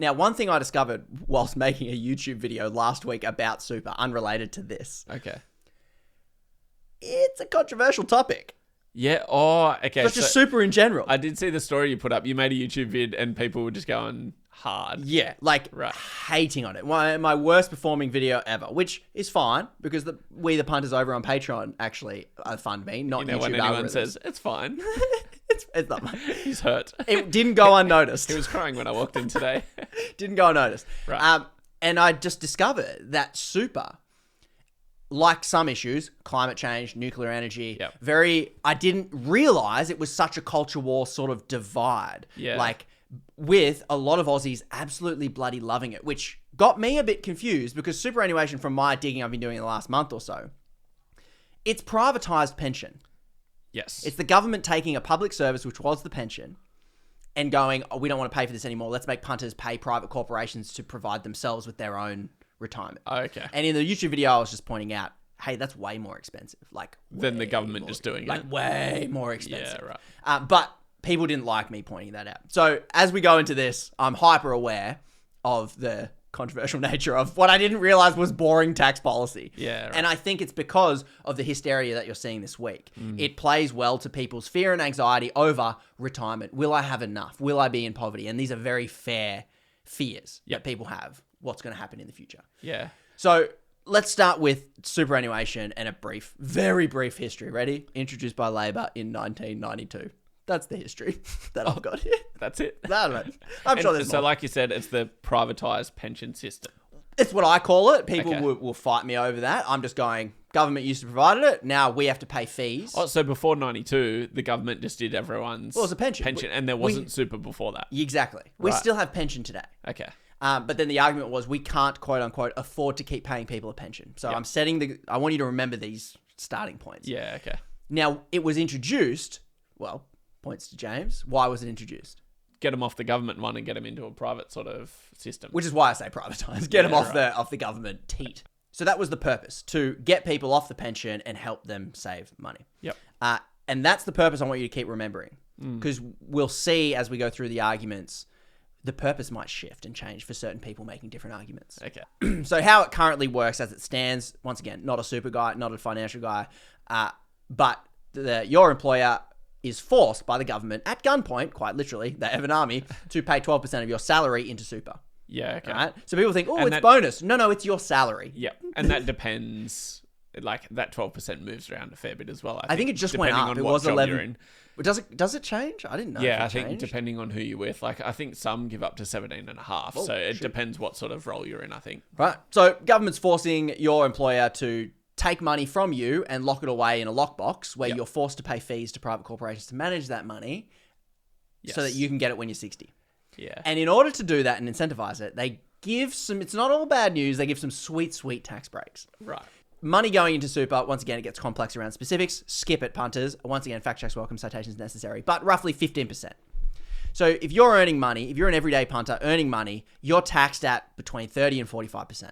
Now, one thing I discovered whilst making a YouTube video last week about super, unrelated to this. Okay. It's a controversial topic. Yeah. Oh, okay. It's just super in general. I did see the story you put up. You made a YouTube vid and people were just going hard. Yeah, like hating on it. My worst performing video ever, which is fine because the Punters over on Patreon actually fund me, not YouTube when anyone algorithms. says, it's fine. It's not much. He's hurt. It didn't go unnoticed. He was crying when I walked in today. Didn't go unnoticed. Right. And I just discovered that super, like some issues, climate change, nuclear energy, I didn't realize it was such a culture war sort of divide. Yeah. Like, with a lot of Aussies absolutely bloody loving it, which got me a bit confused because superannuation, from my digging I've been doing in the last month or so, it's privatised pension. Yes. It's the government taking a public service, which was the pension, and going, we don't want to pay for this anymore. Let's make punters pay private corporations to provide themselves with their own retirement. Okay. And in the YouTube video, I was just pointing out, hey, that's way more expensive. Like, than the government just doing it. Like, way more expensive. Yeah, right. But people didn't like me pointing that out. So as we go into this, I'm hyper aware of the controversial nature of what I didn't realize was boring tax policy. Yeah, right. And I think it's because of the hysteria that you're seeing this week. It plays well to people's fear and anxiety over retirement. Will I have enough? Will I be in poverty? And these are very fair fears that people have. What's going to happen in the future? Yeah. So let's start with superannuation and a very brief history. Ready? Introduced by Labor in 1992. That's the history that I've got here. That's it. I'm sure there's so more. like you said, it's the privatised pension system. It's what I call it. People will fight me over that. I'm just going, government used to provide it. Now we have to pay fees. Oh, so before 92, the government just did everyone's Well, it was a pension. and there wasn't super before that. Exactly. We still have pension today. Okay. But then the argument was we can't, quote unquote, afford to keep paying people a pension. So I want you to remember these starting points. Yeah, okay. Now, it was introduced, well, points to James. Why was it introduced? Get them off the government one and get them into a private sort of system. Which is why I say privatise. Get them off the government teat. So that was the purpose, to get people off the pension and help them save money. Yep. And that's the purpose I want you to keep remembering. Because we'll see as we go through the arguments, the purpose might shift and change for certain people making different arguments. Okay. So how it currently works as it stands, once again, not a super guy, not a financial guy, but your employer is forced by the government at gunpoint, quite literally, they have an army, to pay 12% of your salary into super. Yeah, okay. Right? So people think, it's bonus. No, it's your salary. Yeah, and that depends, like that 12% moves around a fair bit as well. I think it just went up. It was 11. Does it change? I didn't know. Yeah, I think depending on who you're with, like I think some give up to 17.5. So it depends what sort of role you're in, I think. Right. So government's forcing your employer to take money from you and lock it away in a lockbox where you're forced to pay fees to private corporations to manage that money so that you can get it when you're 60. Yeah. And in order to do that and incentivize it, they give it's not all bad news, they give some sweet tax breaks. Right. Money going into super, once again, it gets complex around specifics. Skip it, punters. Once again, fact checks welcome, citations necessary. But roughly 15%. So if you're earning money, if you're an everyday punter earning money, you're taxed at between 30 and 45%,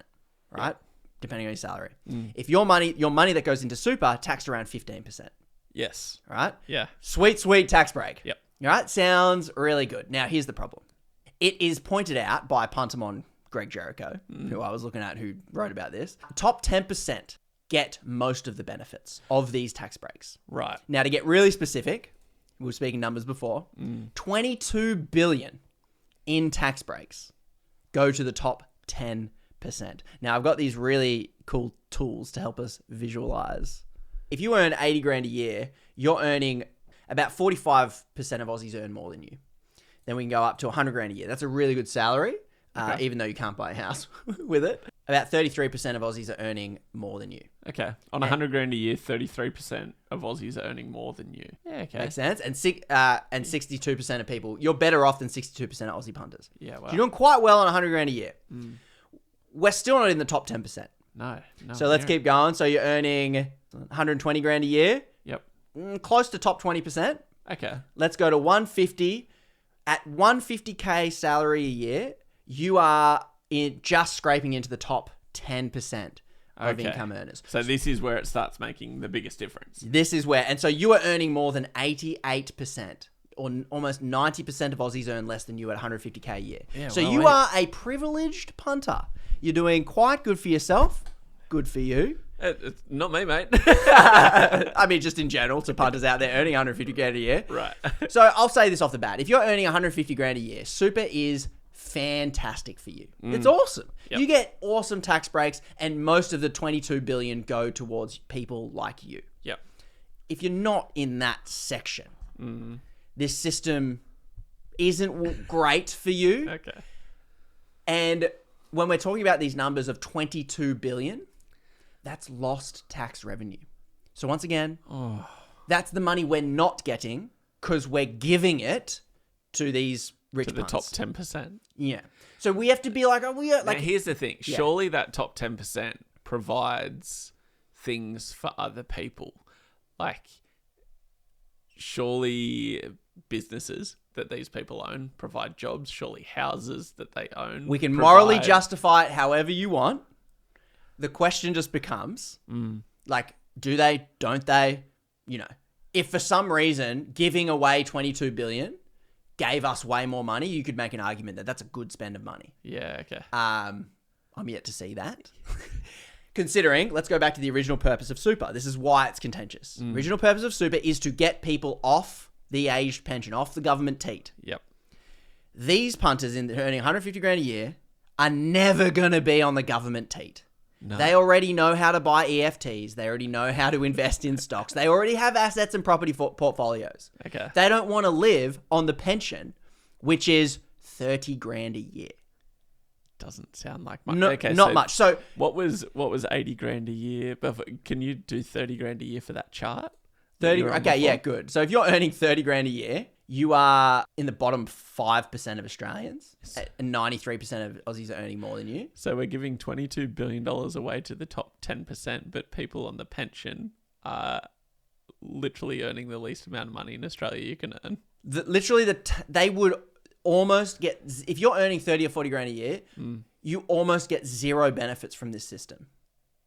right? Yep. Depending on your salary. If your money that goes into super, taxed around 15%. Yes. Right? Yeah. Sweet tax break. Yep. All right? Sounds really good. Now, here's the problem. It is pointed out by Puntermon Greg Jericho, who I was looking at, who wrote about this. Top 10% get most of the benefits of these tax breaks. Right. Now, to get really specific, we were speaking numbers before, 22 billion in tax breaks go to the top 10%. Now, I've got these really cool tools to help us visualize. If you earn 80 grand a year, you're earning about 45% of Aussies earn more than you. Then we can go up to 100 grand a year. That's a really good salary, even though you can't buy a house with it. About 33% of Aussies are earning more than you. Okay. On 100 grand a year, 33% of Aussies are earning more than you. Yeah, okay. Makes sense. And 62% of people, you're better off than 62% of Aussie punters. Yeah, wow. So you're doing quite well on 100 grand a year. We're still not in the top 10%. No. So let's keep going. So you're earning 120 grand a year. Yep. Close to top 20%. Okay. Let's go to 150. At 150k salary a year, you are just scraping into the top 10% of income earners. So this is where it starts making the biggest difference. This is where, and so you are earning more than 88% almost 90% of Aussies earn less than you at 150k a year. Yeah, So well, you wait. are a privileged punter. You're doing quite good for yourself. Good for you. It's not me, mate. I mean, just in general, to punters out there earning 150 grand a year. Right. So I'll say this off the bat. If you're earning 150 grand a year, super is fantastic for you. It's awesome. Yep. You get awesome tax breaks, and most of the 22 billion go towards people like you. Yep. If you're not in that section, this system isn't great for you. Okay. And when we're talking about these numbers of 22 billion, that's lost tax revenue. So once again, that's the money we're not getting because we're giving it to these rich To the punts. top 10%. Yeah. So we have to be like, Now, here's the thing. Surely that top 10% provides things for other people. Like, surely businesses that these people own provide jobs. Surely houses that they own we can provide... morally justify it however you want. The question just becomes, like, do they, don't they? You know, if for some reason giving away 22 billion gave us way more money, you could make an argument that that's a good spend of money. Yeah, okay. I'm yet to see that. Considering, let's go back to the original purpose of super. This is why it's contentious. Original purpose of super is to get people off the aged pension, off the government teat. Yep. These punters earning 150 grand a year are never going to be on the government teat. No. They already know how to buy EFTs. They already know how to invest in stocks. They already have assets and property portfolios. Okay. They don't want to live on the pension, which is 30 grand a year. Doesn't sound like much. No, Okay, not so much. So what was 80 grand a year? But can you do 30 grand a year for that chart? 30. You were on Okay, yeah, before? good. So if you're earning 30 grand a year, you are in the bottom 5% of Australians, and 93% of Aussies are earning more than you. So we're giving $22 billion away to the top 10%, but people on the pension are literally earning the least amount of money in Australia you can earn. They would almost get, if you're earning 30 or 40 grand a year, you almost get zero benefits from this system.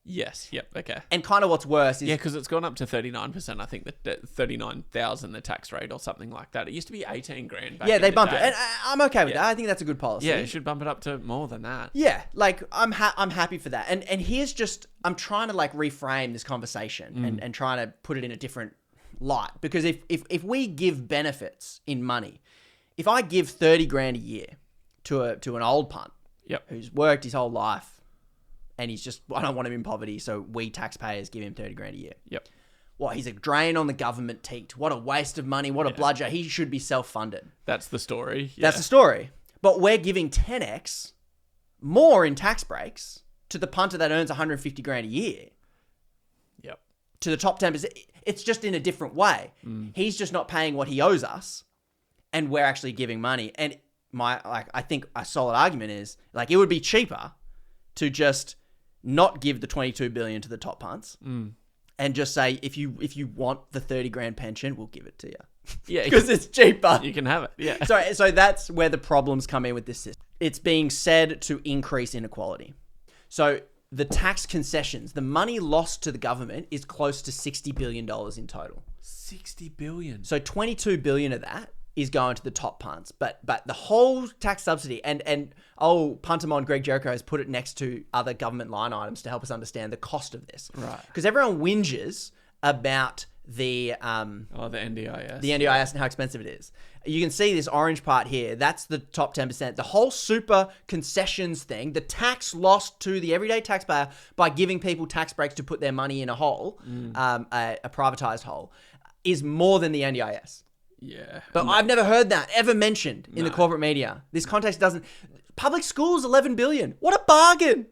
Yes. Yep. Okay. And kind of what's worse is... Yeah, because it's gone up to 39%. I think that 39,000 the tax rate or something like that. It used to be 18 grand back yeah, in they the bumped day. it. And I'm okay with that. I think that's a good policy. Yeah, it should bump it up to more than that. Yeah, like I'm happy for that. And here's just, I'm trying to like reframe this conversation and trying to put it in a different light. Because if we give benefits in money, if I give 30 grand a year to an old punt who's worked his whole life and he's just, I don't want him in poverty, so we taxpayers give him 30 grand a year. Yep. What, he's a drain on the government teat. What a waste of money. What a bludger. He should be self-funded. That's the story. Yeah. That's the story. But we're giving 10x more in tax breaks to the punter that earns 150 grand a year. Yep. To the top 10%. It's just in a different way. He's just not paying what he owes us, and we're actually giving money. And I think a solid argument is, like, it would be cheaper to just not give the 22 billion to the top punts and just say, if you want the 30 grand pension, we'll give it to you. Yeah. Because it's cheaper. You can have it. Yeah. So that's where the problems come in with this system. It's being said to increase inequality. So the tax concessions, the money lost to the government is close to $60 billion in total. 60 billion. So 22 billion of that is going to the top punts. But the whole tax subsidy, and Puntamon Greg Jericho has put it next to other government line items to help us understand the cost of this. Right. Because everyone whinges about the NDIS. the NDIS and how expensive it is. You can see this orange part here. That's the top 10%. The whole super concessions thing, the tax lost to the everyday taxpayer by giving people tax breaks to put their money in a hole, a privatized hole, is more than the NDIS. Yeah. But I've never heard that ever mentioned in the corporate media. This context doesn't... Public schools, 11 billion. What a bargain.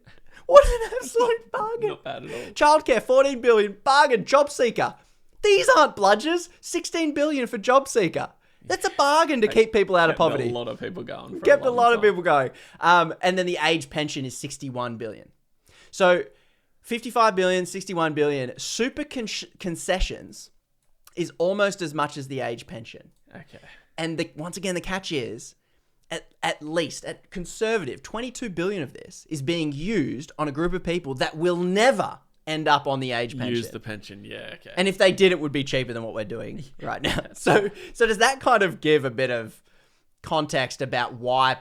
What an absolute bargain. Not bad at all. Childcare, 14 billion. Bargain. Job seeker. These aren't bludgers. 16 billion for job seeker. That's a bargain to keep people out of poverty. Kept a lot of people going. Kept a lot of people going. And then the age pension is 61 billion. So 55 billion, 61 billion. Super concessions is almost as much as the age pension. Okay. And once again, the catch is, at least, at conservative, 22 billion of this is being used on a group of people that will never end up on the age pension. Use the pension. Yeah, okay. And if they did, it would be cheaper than what we're doing right now. So does that kind of give a bit of context about why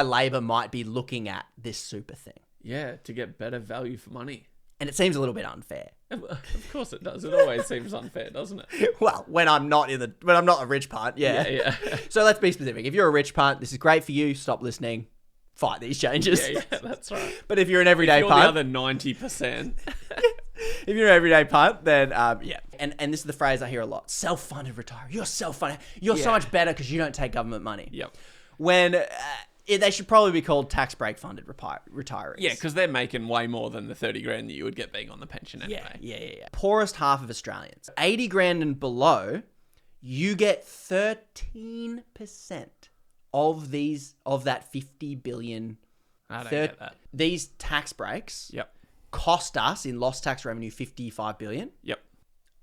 Labor might be looking at this super thing? Yeah, to get better value for money. And it seems a little bit unfair. Of course it does. It always seems unfair, doesn't it? Well, when I'm not a rich punt, yeah. Yeah. So let's be specific. If you're a rich punt, this is great for you. Stop listening. Fight these changes. Yeah, that's right. But if you're an everyday If you're punt, the other 90%. if you're an everyday punt, then yeah. And this is the phrase I hear a lot: self-funded retiree. You're self-funded. You're so much better because you don't take government money. Yep. When they should probably be called tax break funded retirees. Yeah, because they're making way more than the 30 grand that you would get being on the pension anyway. Yeah. Poorest half of Australians, 80 grand and below, you get 13% of that 50 billion. I don't get that. These tax breaks Yep. cost us in lost tax revenue 55 billion. Yep.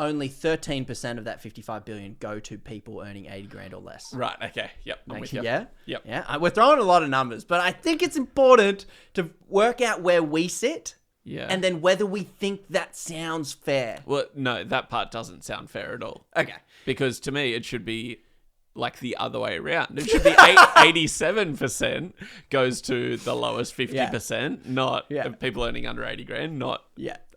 Only 13% of that 55 billion go to people earning 80 grand or less. Right, okay. Yep, I'm with you. Yeah? Yep. Yeah. We're throwing a lot of numbers, but I think it's important to work out where we sit Yeah. and then whether we think that sounds fair. Well, no, that part doesn't sound fair at all. Okay. Because to me, it should be like the other way around. It should be 87% goes to the lowest 50%, not people earning under 80 grand, not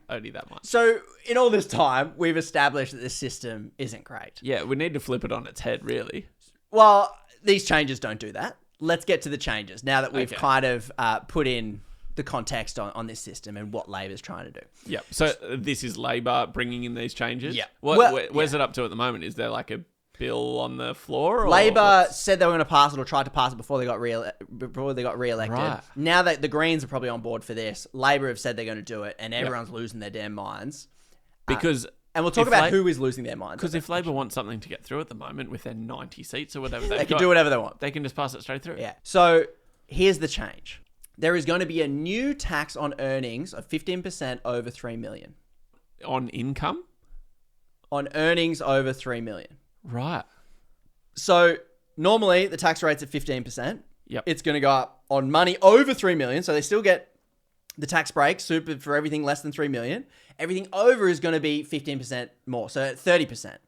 only that much. So in all this time, we've established that this system isn't great. Yeah, we need to flip it on its head, really. Well, these changes don't do that. Let's get to the changes now that we've kind of put in the context on this system and what Labor's trying to do. Yeah. So this is Labor bringing in these changes? Yeah. Where's it up to at the moment? Is there like a bill on the floor? Or Labor said they were going to pass it or tried to pass it before they got re-elected. Right. Now that the Greens are probably on board for this, Labor have said they're going to do it, and everyone's losing their damn minds. Because and we'll talk about who is losing their minds. Because if Labor wants something to get through at the moment with their 90 seats or whatever they can do whatever they want. They can just pass it straight through. Yeah. So here's the change. There is going to be a new tax on earnings of 15% over 3 million. On income? On earnings over 3 million. Right. So normally the tax rate's at 15%. Yep. It's going to go up on money over 3 million. So they still get the tax break, super for everything less than 3 million. Everything over is going to be 15% more. So at 30%,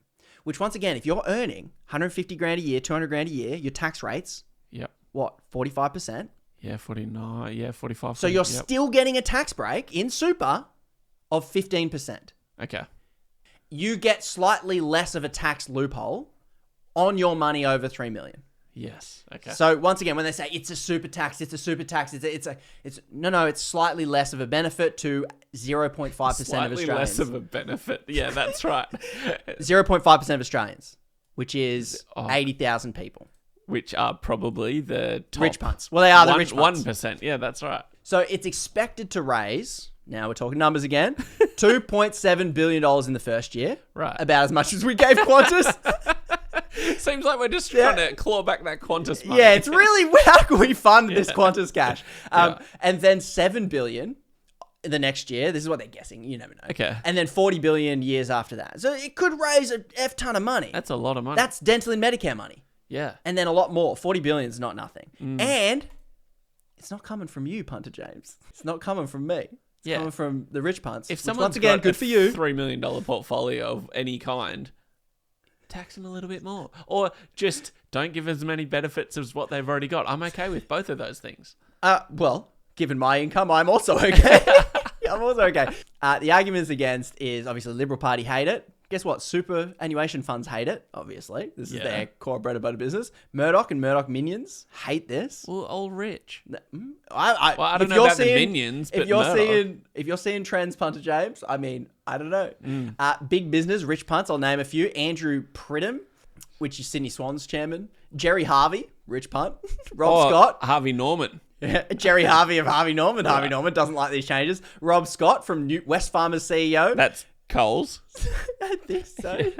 which once again, if you're earning 150 grand a year, 200 grand a year, your tax rate's what? 45%? Yeah, 49. Yeah, 45. So you're still getting a tax break in super of 15%. Okay. You get slightly less of a tax loophole on your money over 3 million. Yes. Okay. So once again, when they say it's a super tax, it's slightly less of a benefit to 0.5% of Australians. Slightly less of a benefit. Yeah, that's right. 0.5% of Australians, which is 80,000 people. Which are probably the top rich punts. Well, they are the rich punts. 1%. Yeah, that's right. So it's expected to raise, now we're talking numbers again, $2.7 billion in the first year. Right. About as much as we gave Qantas. Seems like we're just trying to claw back that Qantas money. Yeah, it's really, how can we fund this Qantas cash? And then $7 billion the next year. This is what they're guessing. You never know. Okay. And then $40 billion years after that. So it could raise a F ton of money. That's a lot of money. That's dental and Medicare money. Yeah. And then a lot more. 40 billion is not nothing. And it's not coming from you, Punter James. It's not coming from me. It's coming from the rich punts. If someone's once again, got good for you. $3 million portfolio of any kind, tax them a little bit more. Or just don't give as many benefits as what they've already got. I'm okay with both of those things. Well, given my income, I'm also okay. I'm also okay. The arguments against is obviously the Liberal Party hate it. Guess what? Superannuation funds hate it, obviously. This is their core bread and butter business. Murdoch and Murdoch minions hate this. Well, all rich. I don't know about the minions, but if you're seeing trends, Punter James, I mean, I don't know. Big business, rich punts, I'll name a few. Andrew Pridham, which is Sydney Swans chairman. Jerry Harvey, rich punt. Rob Scott. Harvey Norman. Jerry Harvey of Harvey Norman. Harvey Norman doesn't like these changes. Rob Scott from West Farmers CEO. That's Coles. I think so.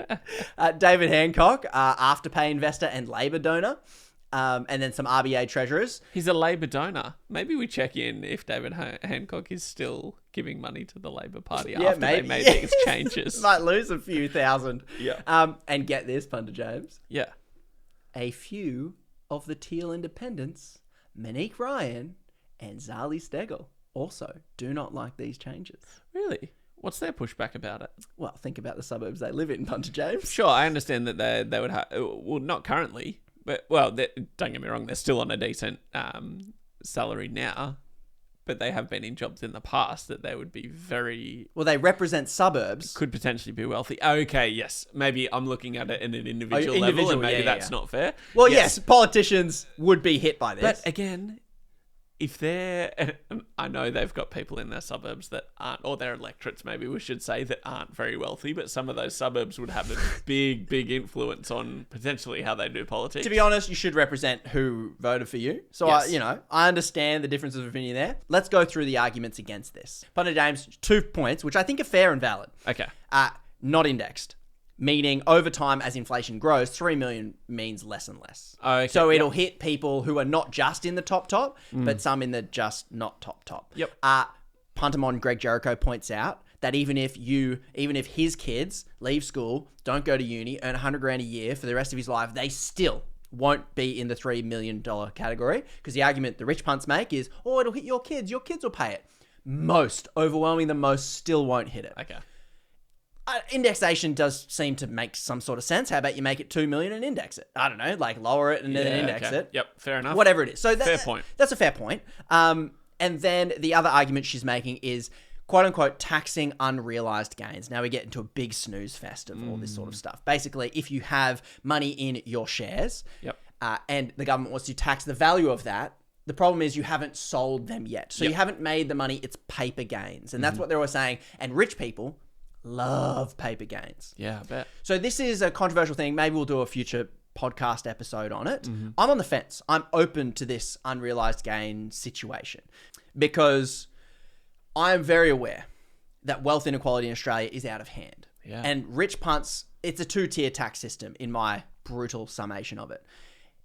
David Hancock, Afterpay investor and Labor donor. And then some RBA treasurers. He's a Labor donor. Maybe we check in if David Hancock is still giving money to the Labor Party after they made these changes. Might lose a few thousand. Yeah. And get this, Punter James. Yeah. A few of the Teal independents, Monique Ryan and Zali Steggall. also do not like these changes. Really? What's their pushback about it? Well, think about the suburbs they live in, Punter James. Sure, I understand that they would have... Well, not currently, but, well, don't get me wrong, they're still on a decent salary now, but they have been in jobs in the past that they would be very... Well, they represent suburbs. Could potentially be wealthy. Okay, yes. Maybe I'm looking at it in an individual level, and maybe that's not fair. Well, yes, politicians would be hit by this. But again... If they're, I know they've got people in their suburbs that aren't, or their electorates, maybe we should say, that aren't very wealthy, but some of those suburbs would have a big, big influence on potentially how they do politics. To be honest, you should represent who voted for you. So, yes. I understand the differences of opinion there. Let's go through the arguments against this. Punter James, 2 points, which I think are fair and valid. Okay. Not indexed. Meaning over time, as inflation grows, 3 million means less and less. Okay, so it'll hit people who are not just in the top, but some in the just not top. Yep. Puntermon Greg Jericho points out that even if his kids leave school, don't go to uni, earn $100,000 a year for the rest of his life, they still won't be in the $3 million category. Because the argument the rich punts make is, it'll hit your kids will pay it. Overwhelming the most, still won't hit it. Okay. Indexation does seem to make some sort of sense. How about you make it 2 million and index it? I don't know, like lower it and then index it. Yep, fair enough. Whatever it is. So fair point. That's a fair point. And then the other argument she's making is quote unquote taxing unrealized gains. Now we get into a big snooze fest of all this sort of stuff. Basically, if you have money in your shares, and the government wants to tax the value of that, the problem is you haven't sold them yet. So you haven't made the money, it's paper gains. And that's what they were saying. And rich people love paper gains. Yeah, I bet. So this is a controversial thing. Maybe we'll do a future podcast episode on it. I'm on the fence. I'm open to this unrealized gain situation because I'm very aware that wealth inequality in Australia is out of hand. Yeah. And rich punts, it's a 2-tier tax system in my brutal summation of it.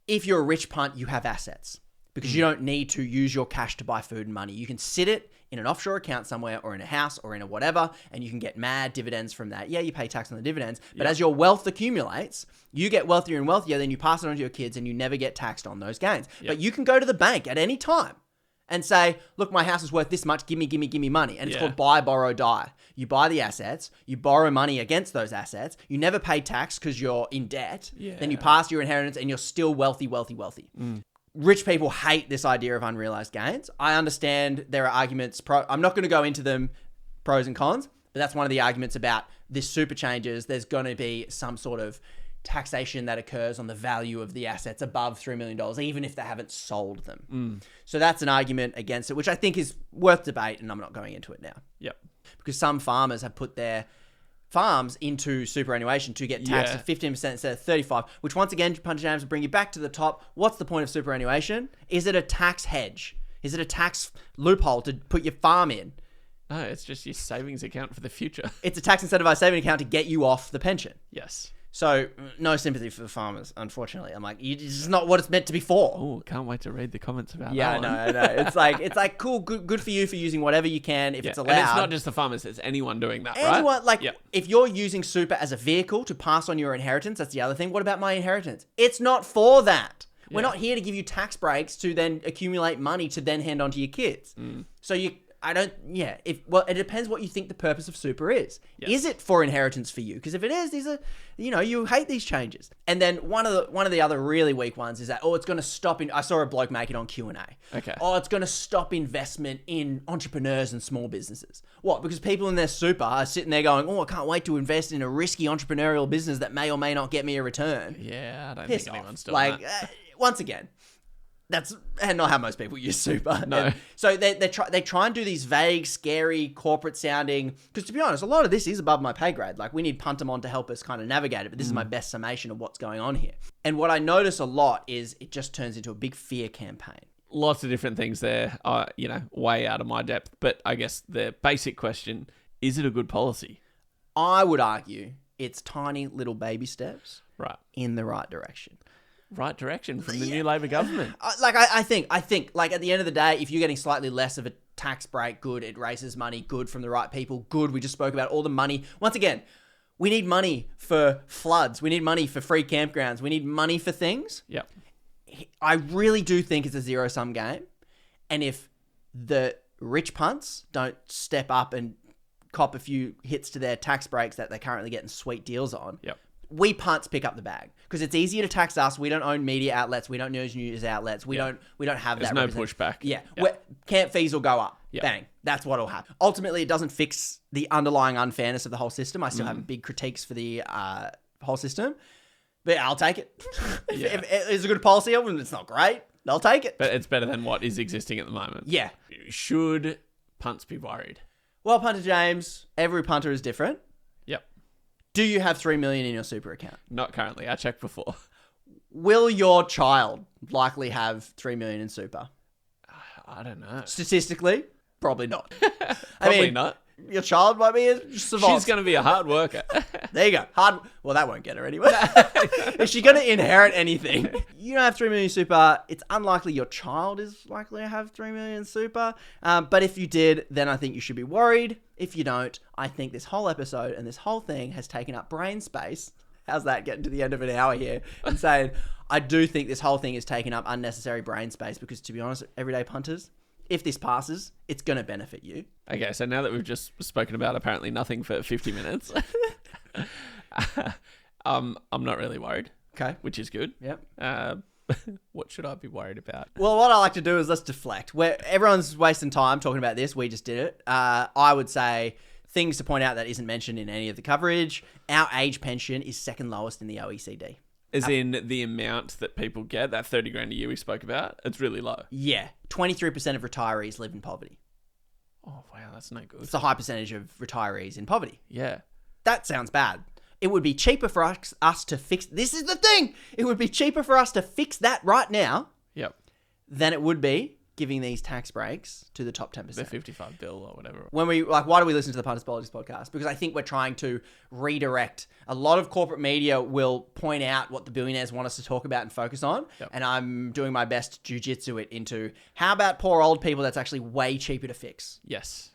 If you're a rich punt, you have assets because you don't need to use your cash to buy food and money. You can sit it in an offshore account somewhere or in a house or in a whatever, and you can get mad dividends from that. Yeah, you pay tax on the dividends, but as your wealth accumulates, you get wealthier and wealthier, then you pass it on to your kids and you never get taxed on those gains. But you can go to the bank at any time and say, look, my house is worth this much, give me money. And it's called buy, borrow, die. You buy the assets, you borrow money against those assets, you never pay tax because you're in debt, then you pass your inheritance and you're still wealthy. Rich people hate this idea of unrealized gains. I understand there are arguments. I'm not going to go into them, pros and cons, but that's one of the arguments about this super changes. There's going to be some sort of taxation that occurs on the value of the assets above $3 million, even if they haven't sold them. So that's an argument against it, which I think is worth debate, and I'm not going into it now. Yep. Because some farmers have put their farms into superannuation to get taxed at 15% instead of 35%, which once again, Punter James, will bring you back to the top. What's the point of superannuation? Is it a tax hedge? Is it a tax loophole to put your farm in? No, it's just your savings account for the future. It's a tax incentivized saving account to get you off the pension. Yes. So, no sympathy for the farmers, unfortunately. I'm like, this is not what it's meant to be for. Oh, can't wait to read the comments about that. Yeah, I know. It's like cool, good for you for using whatever you can if it's allowed. And it's not just the farmers, it's anyone doing that, right? Anyone, if you're using super as a vehicle to pass on your inheritance, that's the other thing. What about my inheritance? It's not for that. We're not here to give you tax breaks to then accumulate money to then hand on to your kids. So it depends what you think the purpose of super is. Yes. Is it for inheritance for you? Because if it is, these are, you hate these changes. And then one of the other really weak ones is that, it's going to stop I saw a bloke make it on Q&A. Okay. It's going to stop investment in entrepreneurs and small businesses. What? Because people in their super are sitting there going, I can't wait to invest in a risky entrepreneurial business that may or may not get me a return. Yeah, I don't Piss think off. anyone's doing that. Once again, that's not how most people use super. No. And so they try and do these vague, scary, corporate sounding, because to be honest, a lot of this is above my pay grade. Like we need Puntermon to help us kind of navigate it, but this is my best summation of what's going on here. And what I notice a lot is it just turns into a big fear campaign. Lots of different things there, way out of my depth. But I guess the basic question, is it a good policy? I would argue it's tiny little baby steps in the right direction. Right direction from the new Labor government. I think at the end of the day, if you're getting slightly less of a tax break, good, it raises money, good from the right people, good. We just spoke about all the money. Once again, we need money for floods. We need money for free campgrounds. We need money for things. Yep. I really do think it's a zero-sum game. And if the rich punts don't step up and cop a few hits to their tax breaks that they're currently getting sweet deals on. Yep. We punts pick up the bag because it's easier to tax us. We don't own media outlets. We don't use news outlets. We don't have There's that. no pushback. Yeah. Camp fees will go up. Yep. Bang. That's what'll happen. Ultimately, it doesn't fix the underlying unfairness of the whole system. I still have big critiques for the whole system, but I'll take it. If it's a good policy, it's not great. I'll take it. But it's better than what is existing at the moment. Yeah. Should punts be worried? Well, Punter James, every punter is different. Yep. Do you have 3 million in your super account? Not currently. I checked before. Will your child likely have 3 million in super? I don't know. Statistically, probably not. Probably not. Your child might be a savant. She's going to be a hard worker. There you go. Well, that won't get her anywhere. Is she going to inherit anything? You don't have 3 million super. It's unlikely your child is likely to have 3 million super. But if you did, then I think you should be worried. If you don't, I think this whole episode and this whole thing has taken up brain space. How's that getting to the end of an hour here and saying, I do think this whole thing is taking up unnecessary brain space because, to be honest, everyday punters, if this passes, it's going to benefit you. Okay, so now that we've just spoken about apparently nothing for 50 minutes, I'm not really worried. Okay. Which is good. Yep. What should I be worried about? Well, what I like to do is let's deflect. Where everyone's wasting time talking about this, we just did it. I would say things to point out that isn't mentioned in any of the coverage. Our age pension is second lowest in the OECD. As in the amount that people get, that 30 grand a year we spoke about, it's really low. Yeah. 23% of retirees live in poverty. Oh, wow, that's no good. It's a high percentage of retirees in poverty. Yeah. That sounds bad. It would be cheaper for us to fix... This is the thing! It would be cheaper for us to fix that right now Yep. than it would be giving these tax breaks to the top 10%. The 55 bill or whatever. When why do we listen to the Punters Politics podcast? Because I think we're trying to redirect. A lot of corporate media will point out what the billionaires want us to talk about and focus on. Yep. And I'm doing my best to jujitsu it into how about poor old people that's actually way cheaper to fix. Yes.